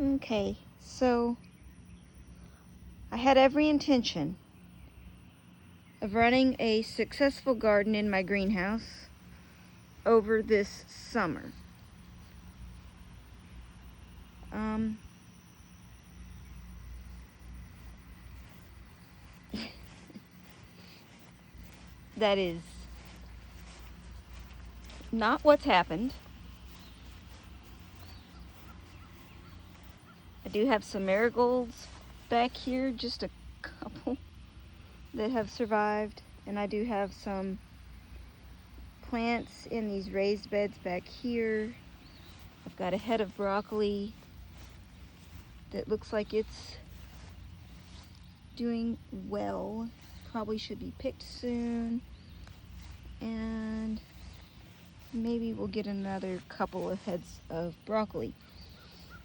Okay, so I had every intention of running a successful garden in my greenhouse over this summer. That is not what's happened. I do have some marigolds back here, just a couple that have survived, and I do have some plants in these raised beds back here. I've got a head of broccoli that looks like it's doing well. Probably should be picked soon, and maybe we'll get another couple of heads of broccoli.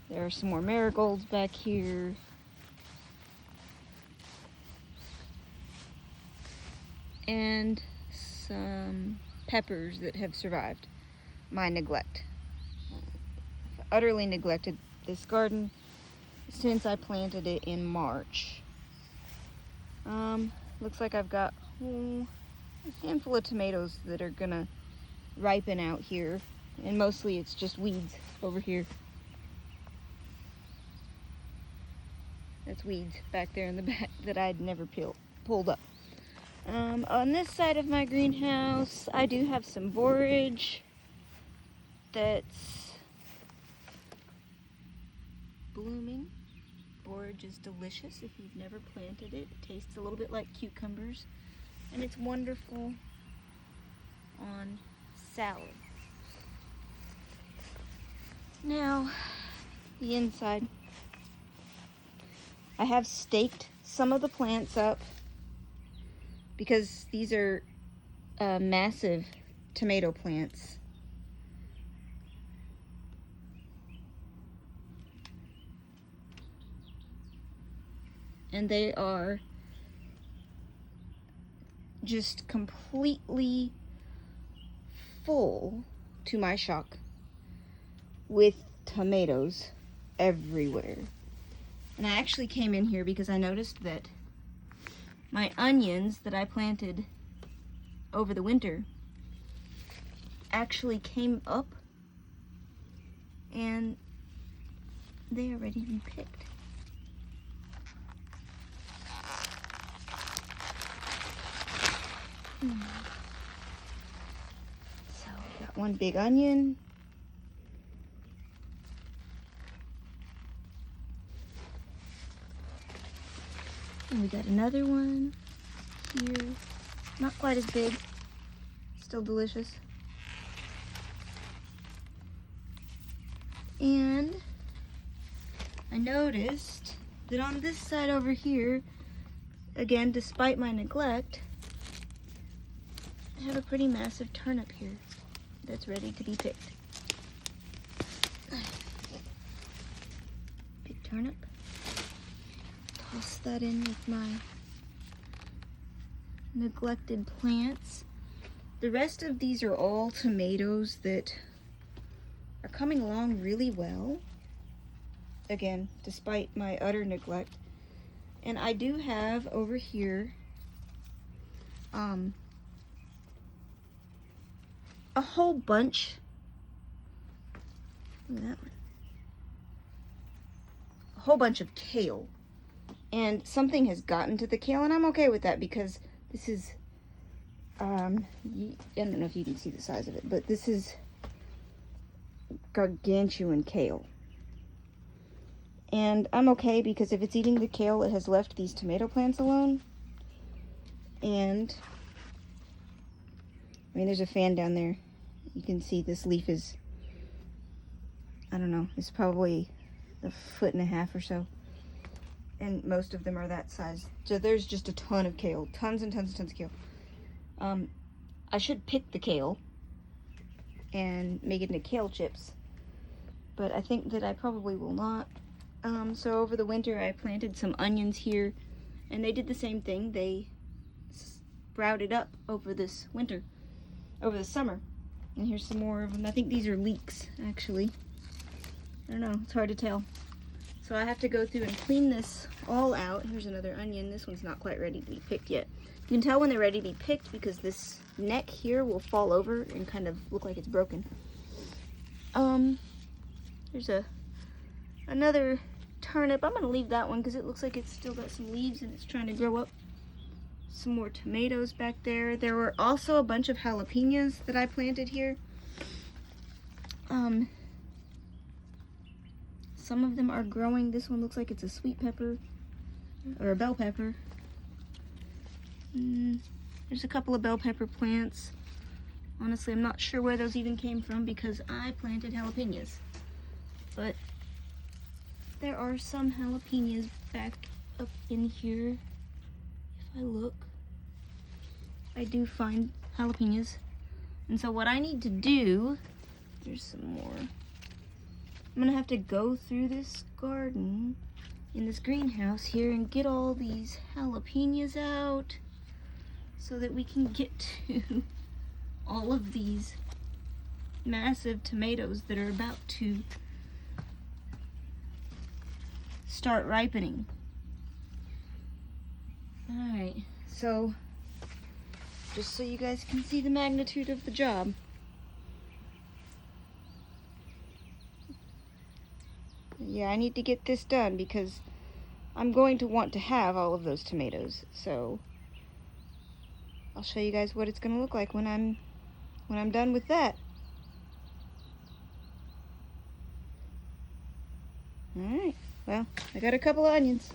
There are some more marigolds back here. And some peppers that have survived my neglect. I've utterly neglected this garden since I planted it in March. Looks like I've got a handful of tomatoes that are gonna ripen out here, and mostly it's just weeds over here. That's weeds back there in the back that I'd never pulled up. On this side of my greenhouse, I do have some borage that's blooming. Borage is delicious if you've never planted it. It tastes a little bit like cucumbers, and it's wonderful on salad. Now, the inside. I have staked some of the plants up because these are massive tomato plants. And they are just completely full, to my shock, with tomatoes everywhere. And I actually came in here because I noticed that my onions that I planted over the winter actually came up and they are ready to be picked. So we got one big onion. And we got another one here. Not quite as big, still delicious. And I noticed that on this side over here, again, despite my neglect, I have a pretty massive turnip here that's ready to be picked. Big turnip. Toss that in with my neglected plants. The rest of these are all tomatoes that are coming along really well. Again, despite my utter neglect. And I do have over here a whole bunch. Look at that one. A whole bunch of kale. And something has gotten to the kale, and I'm okay with that because this is, I don't know if you can see the size of it, but this is gargantuan kale. And I'm okay because if it's eating the kale, it has left these tomato plants alone. And, I mean, there's a fan down there. You can see this leaf is, I don't know, it's probably 1.5 feet or so. And most of them are that size. So there's just a ton of kale. Tons and tons and tons of kale. I should pick the kale and make it into kale chips. But I think that I probably will not. So over the winter I planted some onions here. And they did the same thing. They sprouted up over this winter. Over the summer. And here's some more of them. I think these are leeks, actually. I don't know. It's hard to tell. So I have to go through and clean this all out. Here's another onion. This one's not quite ready to be picked yet. You can tell when they're ready to be picked because this neck here will fall over and kind of look like it's broken. There's another turnip. I'm gonna leave that one because it looks like it's still got some leaves and it's trying to grow up. Some more tomatoes back there. There were also a bunch of jalapenos that I planted here. Some of them are growing. This one looks like it's a sweet pepper or a bell pepper. There's a couple of bell pepper plants. Honestly, I'm not sure where those even came from because I planted jalapenos. But there are some jalapenos back up in here. If I look, I do find jalapenos. And so what I need to do, there's some more. I'm gonna have to go through this garden in this greenhouse here and get all these jalapenos out so that we can get to all of these massive tomatoes that are about to start ripening. Alright, so just so you guys can see the magnitude of the job. Yeah, I need to get this done because I'm going to want to have all of those tomatoes. So I'll show you guys what it's going to look like when I'm done with that. All right. Well, I got a couple of onions.